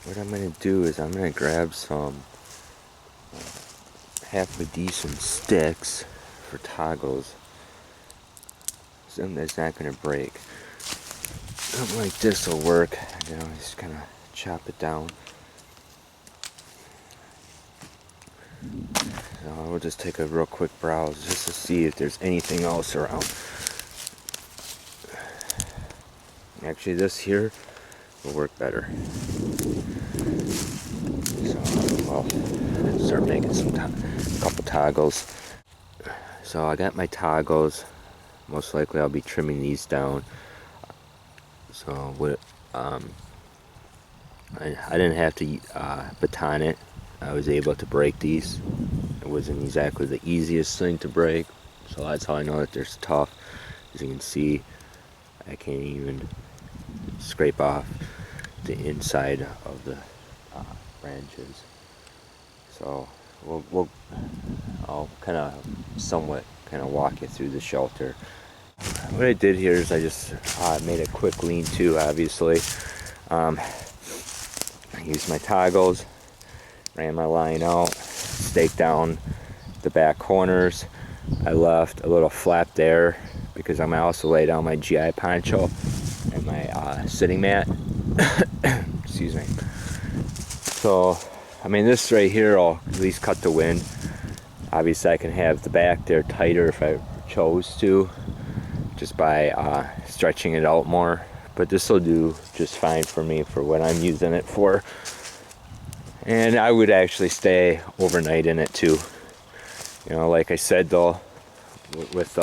what I'm going to do is I'm going to grab some half a decent sticks for toggles. Something that's not going to break. Something like this will work. You know, just kind of chop it down. So we'll just take a real quick browse just to see if there's anything else around. Actually, this here will work better. So I'll start making some couple toggles. So I got my toggles. Most likely I'll be trimming these down. So what? I didn't have to baton it. I was able to break these. It wasn't exactly the easiest thing to break, so that's how I know that they're tough. As you can see, I can't even scrape off the inside of the branches. So I'll kind of somewhat walk you through the shelter. What I did here is I just made a quick lean-to, obviously. I used my toggles, ran my line out, staked down the back corners. I left a little flap there because I'm also lay down my GI poncho and my sitting mat. Excuse me. So, I mean, this right here will at least cut the wind. Obviously, I can have the back there tighter if I chose to, just by stretching it out more. But this will do just fine for me for what I'm using it for. And I would actually stay overnight in it too. You know, like I said though, with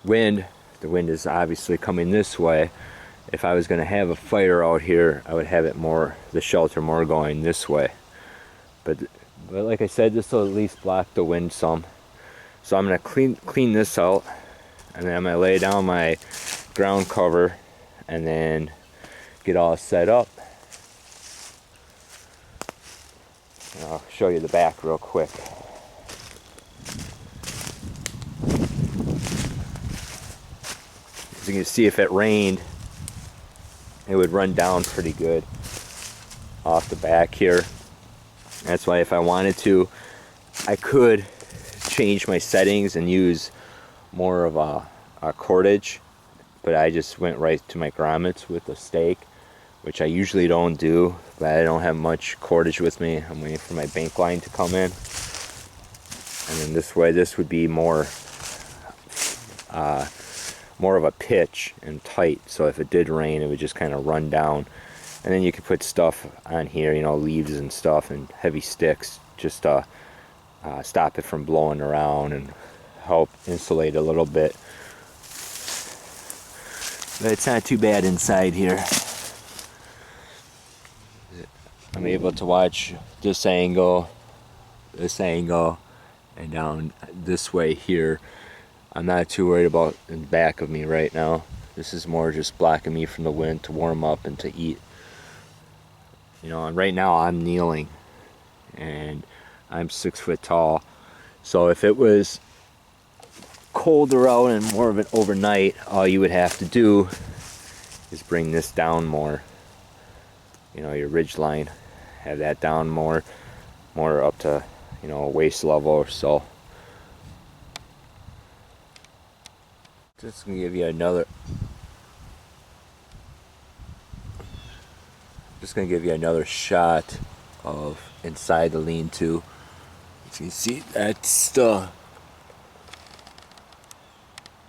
wind, the wind is obviously coming this way. If I was going to have a fire out here, I would have it more, the shelter more going this way. But like I said, this will at least block the wind some. So I'm going to clean this out, and then I'm going to lay down my ground cover and then get all set up. And I'll show you the back real quick. As you can see, if it rained, it would run down pretty good off the back here. That's why if I wanted to, I could change my settings and use more of a cordage, but I just went right to my grommets with a stake, which I usually don't do, but I don't have much cordage with me. I'm waiting for my bank line to come in. And then this way, this would be more of a pitch and tight, so if it did rain, it would just kind of run down. And then you could put stuff on here, you know, leaves and stuff and heavy sticks, just to stop it from blowing around and help insulate a little bit. But it's not too bad inside here. I'm able to watch this angle, and down this way here. I'm not too worried about in the back of me right now. This is more just blocking me from the wind to warm up and to eat. You know, and right now I'm kneeling, and I'm 6 foot tall. So if it was colder out and more of an overnight, all you would have to do is bring this down more. You know, your ridge line, have that down more up to, you know, waist level or so. Just gonna give you another shot of inside the lean-to. As you can see, that's the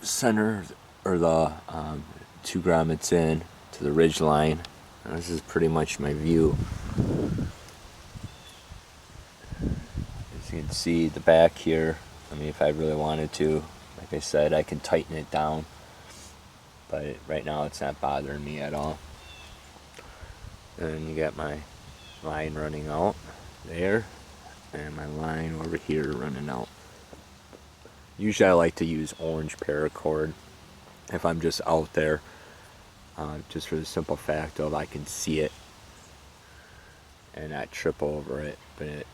center, or the 2 grommets in to the ridge line. And this is pretty much my view. As you can see, the back here, I mean, if I really wanted to, like I said, I can tighten it down, but right now it's not bothering me at all. And you got my line running out there, and my line over here running out. Usually I like to use orange paracord if I'm just out there, just for the simple fact of I can see it and not trip over it. But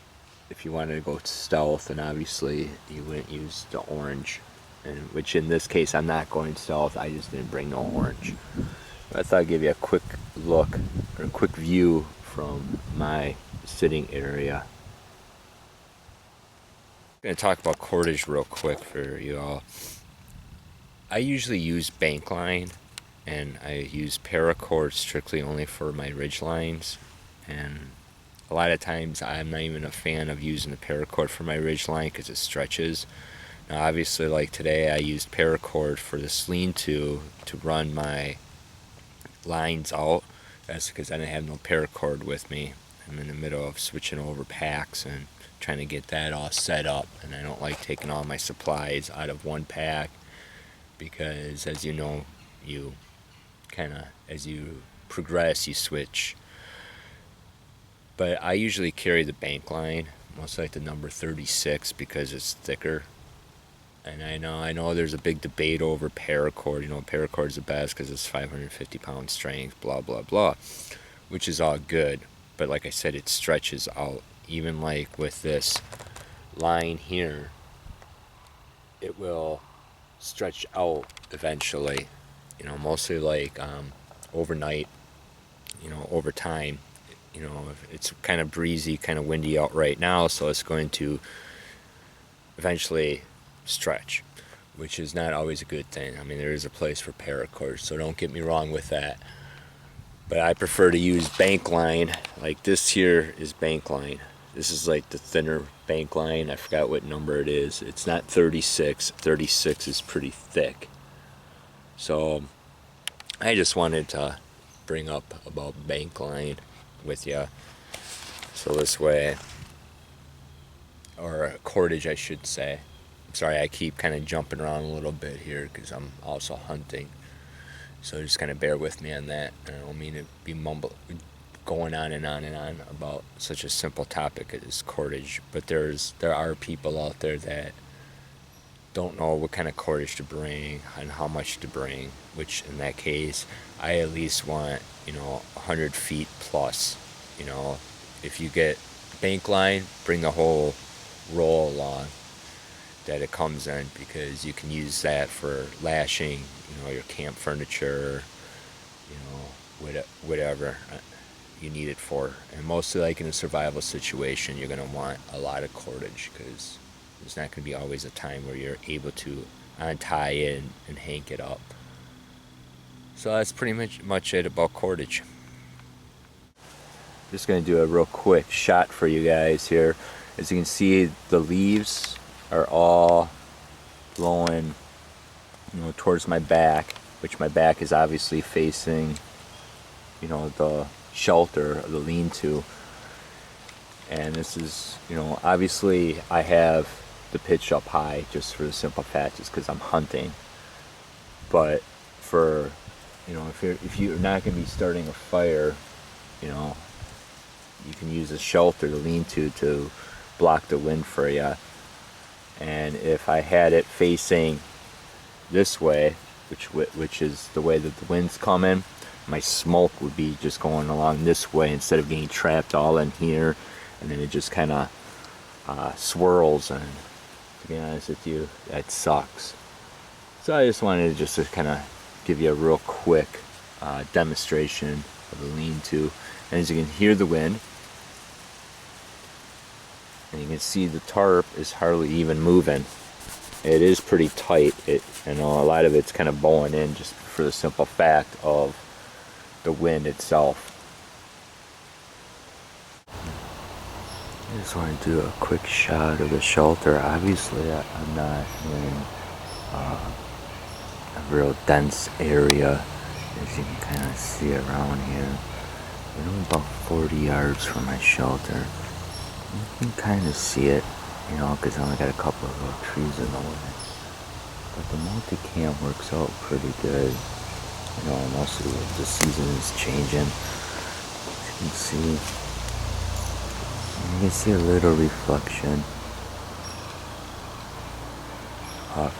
if you wanted to go stealth, then obviously you wouldn't use the orange, and which in this case I'm not going stealth. I just didn't bring no orange. I thought I'd give you a quick look or a quick view from my sitting area. I'm going to talk about cordage real quick for you all. I usually use bank line, and I use paracord strictly only for my ridge lines, and a lot of times I'm not even a fan of using the paracord for my ridge line because it stretches. Now obviously, like today, I used paracord for this lean-to run my lines out. That's because I didn't have no paracord with me. I'm in the middle of switching over packs and trying to get that all set up, and I don't like taking all my supplies out of one pack because, as you know, you kind of, as you progress, you switch. But I usually carry the bank line, most like the number 36, because it's thicker. And I know there's a big debate over paracord. You know, paracord's the best because it's 550 pound strength, blah, blah, blah, which is all good. But like I said, it stretches out. Even like with this line here, it will stretch out eventually. You know, mostly like overnight, you know, over time. You know, it's kind of breezy, kind of windy out right now, so it's going to eventually stretch, which is not always a good thing. I mean, there is a place for paracord, so don't get me wrong with that. But I prefer to use bank line. Like this here is bank line. This is like the thinner bank line. I forgot what number it is. It's not 36. 36 is pretty thick. So I just wanted to bring up about bank line with you. So this way, or cordage I should say. I'm sorry, I keep kind of jumping around a little bit here because I'm also hunting. So just kind of bear with me on that. I don't mean to be going on and on and on about such a simple topic as cordage. But there are people out there that don't know what kind of cordage to bring and how much to bring, which in that case, I at least want, 100 feet plus. If you get bank line, bring the whole roll along that it comes in, because you can use that for lashing, your camp furniture, whatever you need it for. And mostly like in a survival situation, you're going to want a lot of cordage because there's not going to be always a time where you're able to untie it and hang it up. So that's pretty much it about cordage. Just going to do a real quick shot for you guys here. As you can see, the leaves are all blowing, towards my back, which my back is obviously facing, the shelter of the lean-to. And this is, obviously I have the pitch up high just for the simple fact is because I'm hunting. But for, if you're not going to be starting a fire, you can use a shelter, the lean-to, to block the wind for you. And if I had it facing this way, which is the way that the wind's coming, my smoke would be just going along this way instead of getting trapped all in here, and then it just kind of swirls, and to be honest with you, that sucks. So I just wanted to kind of give you a real quick demonstration of the lean-to. And as you can hear the wind, and you can see the tarp is hardly even moving. It is pretty tight. A lot of it's kind of bowing in just for the simple fact of the wind itself. I just want to do a quick shot of the shelter. Obviously, I'm not in a real dense area, as you can kind of see around here. I'm about 40 yards from my shelter. You can kind of see it, because I only got a couple of little trees in the way. But the multi-cam works out pretty good. Most of the season is changing. As you can see a little reflection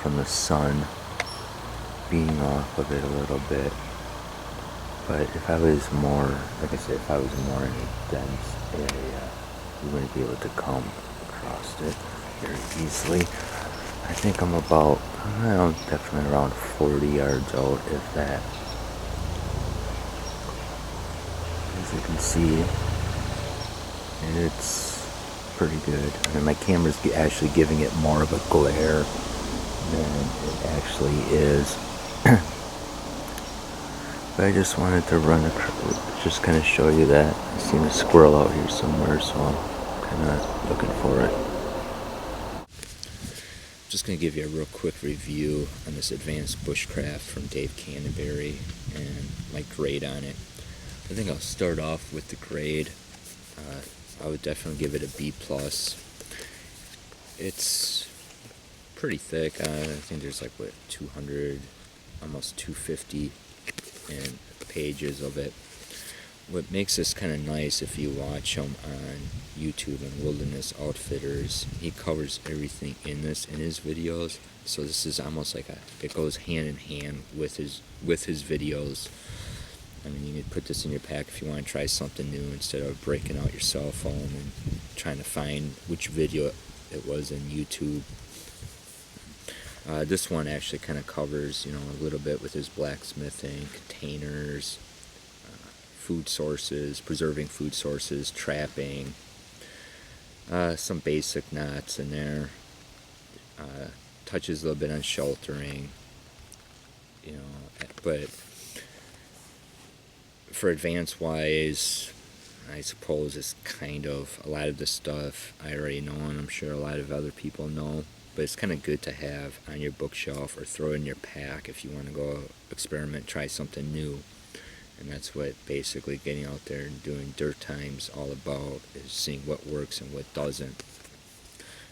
from the sun beating off of it a little bit. But if I was more, like I said, if I was more in a dense area, you wouldn't be able to come across it very easily. I think I'm definitely around 40 yards out, if that. as you can see, it's pretty good. I mean, my camera's actually giving it more of a glare than it actually is. But I just wanted to just kind of show you that. I seen a squirrel out here somewhere, so I'm kind of looking for it. Just going to give you a real quick review on this advanced bushcraft from Dave Canterbury and my grade on it. I think I'll start off with the grade. I would definitely give it a B+. It's pretty thick. I think there's like, what, 200, almost 250 in pages of it. What makes this kind of nice, if you watch him on YouTube and Wilderness Outfitters, he covers everything in his videos. So this is almost like it goes hand in hand with his videos. I mean, you could put this in your pack if you want to try something new instead of breaking out your cell phone and trying to find which video it was in YouTube. This one actually kind of covers, a little bit with his blacksmithing, containers, food sources, preserving food sources, trapping, some basic knots in there, touches a little bit on sheltering, but for advanced wise, I suppose it's kind of a lot of the stuff I already know, and I'm sure a lot of other people know, but it's kind of good to have on your bookshelf or throw in your pack if you want to go experiment, try something new. And that's what basically getting out there and doing dirt times all about, is seeing what works and what doesn't.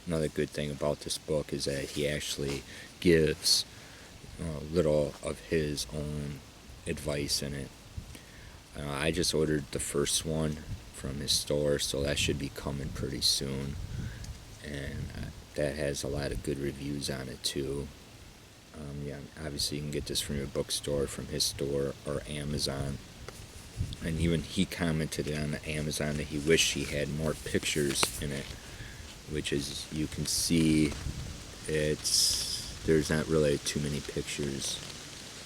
Another good thing about this book is that he actually gives a little of his own advice in it. I just ordered the first one from his store, so that should be coming pretty soon, and that has a lot of good reviews on it too. Yeah, obviously you can get this from your bookstore, from his store, or Amazon. And even he commented on Amazon that he wished he had more pictures in it, which, as you can see, there's not really too many pictures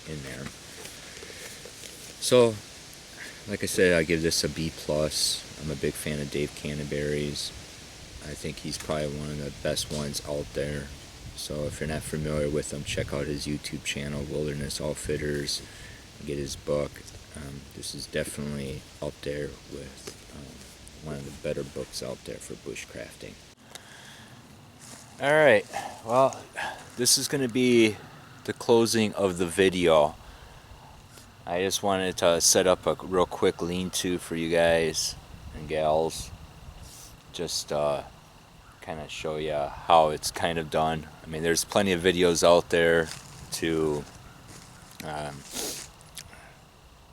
in there. So, like I said, I give this a B+. I'm a big fan of Dave Canterbury's. I think he's probably one of the best ones out there. So if you're not familiar with him, check out his YouTube channel, Wilderness Outfitters, and get his book. This is definitely up there with one of the better books out there for bushcrafting. Alright, well, this is going to be the closing of the video. I just wanted to set up a real quick lean-to for you guys and gals. Just kind of show you how it's kind of done. I mean, there's plenty of videos out there to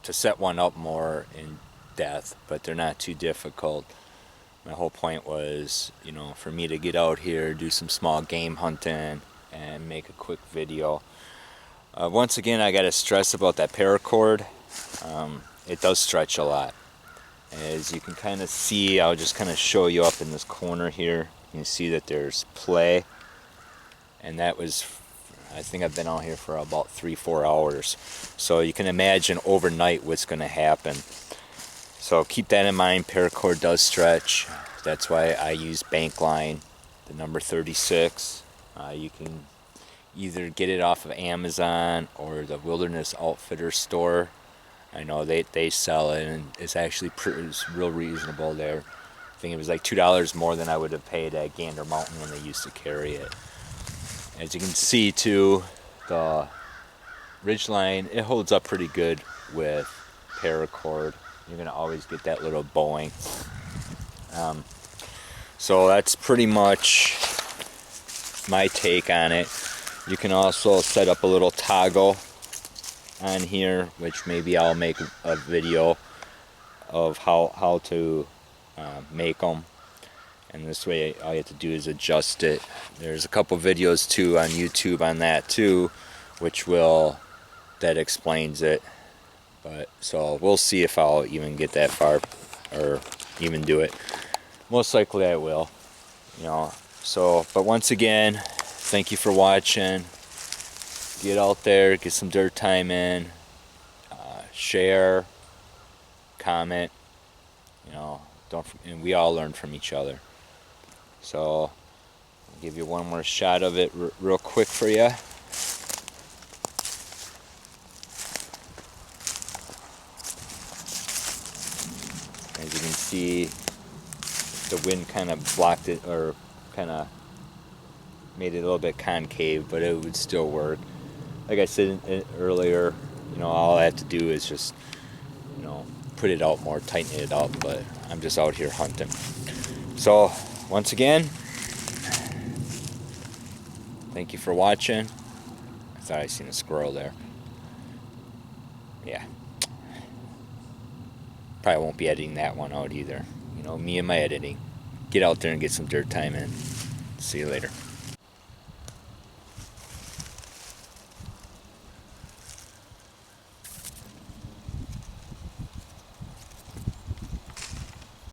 set one up more in depth, but they're not too difficult. My whole point was, for me to get out here, do some small game hunting, and make a quick video. Once again, I got to stress about that paracord. It does stretch a lot. As you can kind of see, I'll just kind of show you up in this corner here. You can see that there's play, and that was, I think I've been out here for about 3-4 hours. So you can imagine overnight what's going to happen. So keep that in mind. Paracord does stretch. That's why I use bank line, the number 36. You can either get it off of Amazon or the Wilderness Outfitters store. I know they sell it, and it's actually it's real reasonable there. I think it was like $2 more than I would have paid at Gander Mountain when they used to carry it. As you can see too, the ridgeline, it holds up pretty good with paracord. You're going to always get that little bowing. So that's pretty much my take on it. You can also set up a little toggle on here, which maybe I'll make a video of how to make them. And this way all you have to do is adjust it. There's a couple videos too on YouTube on that too, that explains it. But so we'll see if I'll even get that far or even do it. Most likely I will, So, but once again, thank you for watching. Get out there, get some dirt time in, share, comment, You know, and we all learn from each other. So I'll give you one more shot of it real quick for you. As you can see, the wind kind of blocked it, or kind of made it a little bit concave, but it would still work. Like I said earlier, you know, all I have to do is just, you know, put it out more, tighten it up, but I'm just out here hunting. So, once again, thank you for watching. I thought I seen a squirrel there. Yeah. Probably won't be editing that one out either. You know, me and my editing. Get out there and get some dirt time in. See you later.